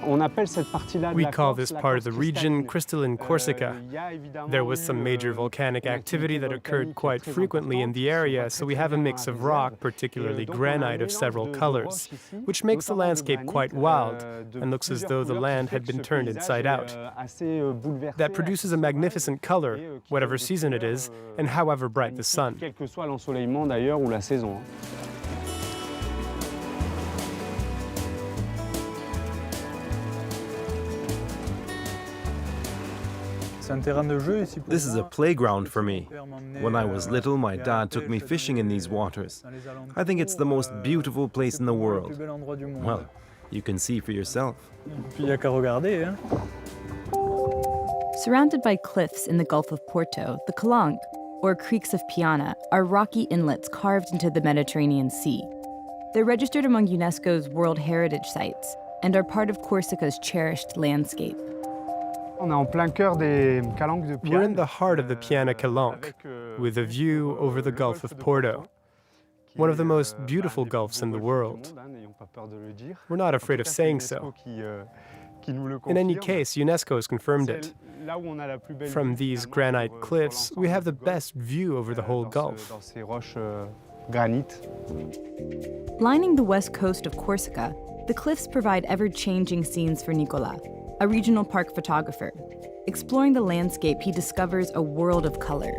We call this part of the region crystalline Corsica. There was some major volcanic activity that occurred quite frequently in the area, so we have a mix of rock, particularly granite, of several colors, which makes the landscape quite wild and looks as though the land had been turned inside out. That produces a magnificent color, whatever season it is, and however bright the sun. This is a playground for me. When I was little, my dad took me fishing in these waters. I think it's the most beautiful place in the world. Well, you can see for yourself. Surrounded by cliffs in the Gulf of Porto, the Calanque, or creeks of Piana, are rocky inlets carved into the Mediterranean Sea. They're registered among UNESCO's World Heritage Sites and are part of Corsica's cherished landscape. We're in the heart of the Piana Calanque, with a view over the Gulf of Porto, one of the most beautiful gulfs in the world. We're not afraid of saying so. In any case, UNESCO has confirmed it. From these granite cliffs, we have the best view over the whole Gulf. Lining the west coast of Corsica, the cliffs provide ever-changing scenes for Nicolas, a regional park photographer. Exploring the landscape, he discovers a world of color.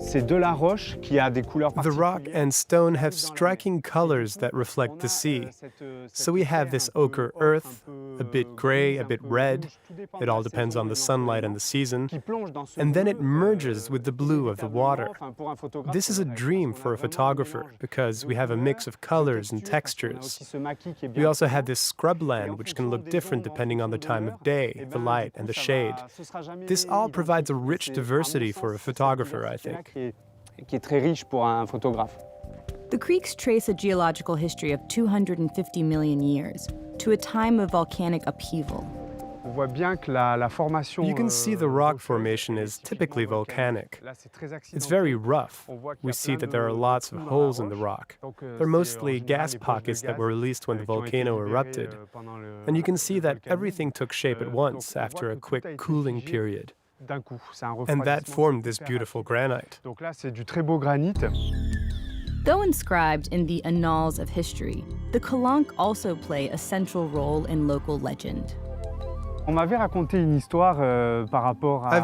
The rock and stone have striking colors that reflect the sea. So we have this ochre earth, a bit gray, a bit red. It all depends on the sunlight and the season. And then it merges with the blue of the water. This is a dream for a photographer because we have a mix of colors and textures. We also have this scrubland, which can look different depending on the time of day, the light, and the shade. This all provides a rich diversity for a photographer, I think. The creeks trace a geological history of 250 million years to a time of volcanic upheaval. You can see the rock formation is typically volcanic. It's very rough. We see that there are lots of holes in the rock. They're mostly gas pockets that were released when the volcano erupted. And you can see that everything took shape at once after a quick cooling period. And that formed this beautiful granite. Though inscribed in the annals of history, the Calanque also play a central role in local legend. I've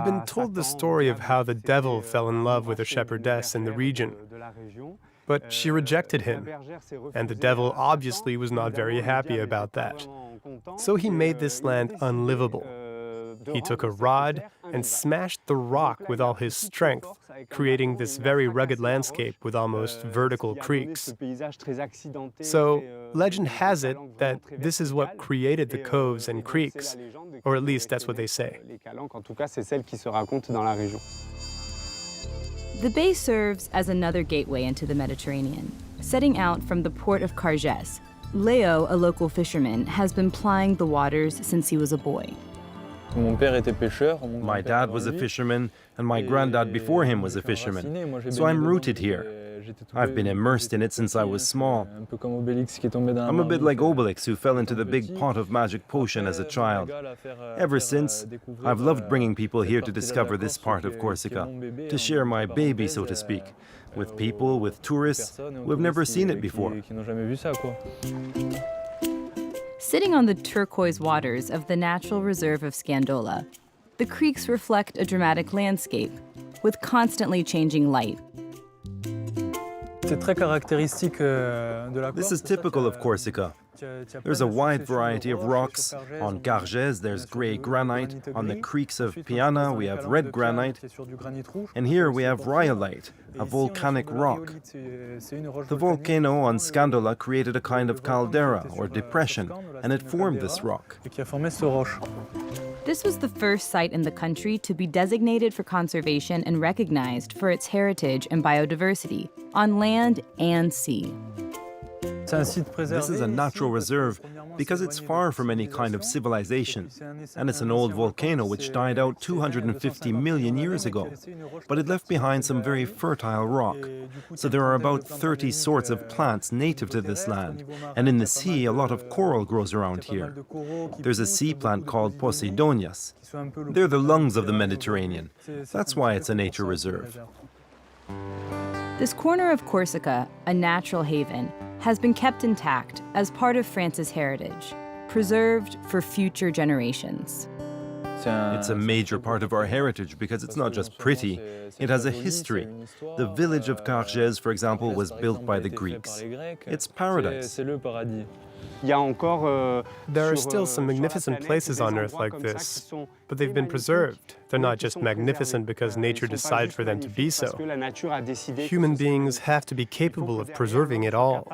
been told the story of how the devil fell in love with a shepherdess in the region. But she rejected him, and the devil obviously was not very happy about that. So he made this land unlivable. He took a rod and smashed the rock with all his strength, creating this very rugged landscape with almost vertical creeks. So, legend has it that this is what created the coves and creeks, or at least that's what they say. The bay serves as another gateway into the Mediterranean. Setting out from the port of Carges, Leo, a local fisherman, has been plying the waters since he was a boy. My dad was a fisherman, and my granddad before him was a fisherman, so I'm rooted here. I've been immersed in it since I was small. I'm a bit like Obelix, who fell into the big pot of magic potion as a child. Ever since, I've loved bringing people here to discover this part of Corsica, to share my baby, so to speak, with people, with tourists who have never seen it before. Sitting on the turquoise waters of the natural reserve of Scandola, the creeks reflect a dramatic landscape with constantly changing light. This is typical of Corsica. There's a wide variety of rocks. On Carges, there's gray granite. On the creeks of Piana, we have red granite. And here we have rhyolite, a volcanic rock. The volcano on Scandola created a kind of caldera, or depression, and it formed this rock. This was the first site in the country to be designated for conservation and recognized for its heritage and biodiversity, on land and sea. This is a natural reserve, because it's far from any kind of civilization, and it's an old volcano which died out 250 million years ago. But it left behind some very fertile rock. So there are about 30 sorts of plants native to this land, and in the sea a lot of coral grows around here. There's a sea plant called Posidonias. They're the lungs of the Mediterranean. That's why it's a nature reserve. This corner of Corsica, a natural haven, has been kept intact as part of France's heritage, preserved for future generations. It's a major part of our heritage because it's not just pretty, it has a history. The village of Cargèse, for example, was built by the Greeks. It's paradise. There are still some magnificent places on Earth like this, but they've been preserved. They're not just magnificent because nature decided for them to be so. Human beings have to be capable of preserving it all.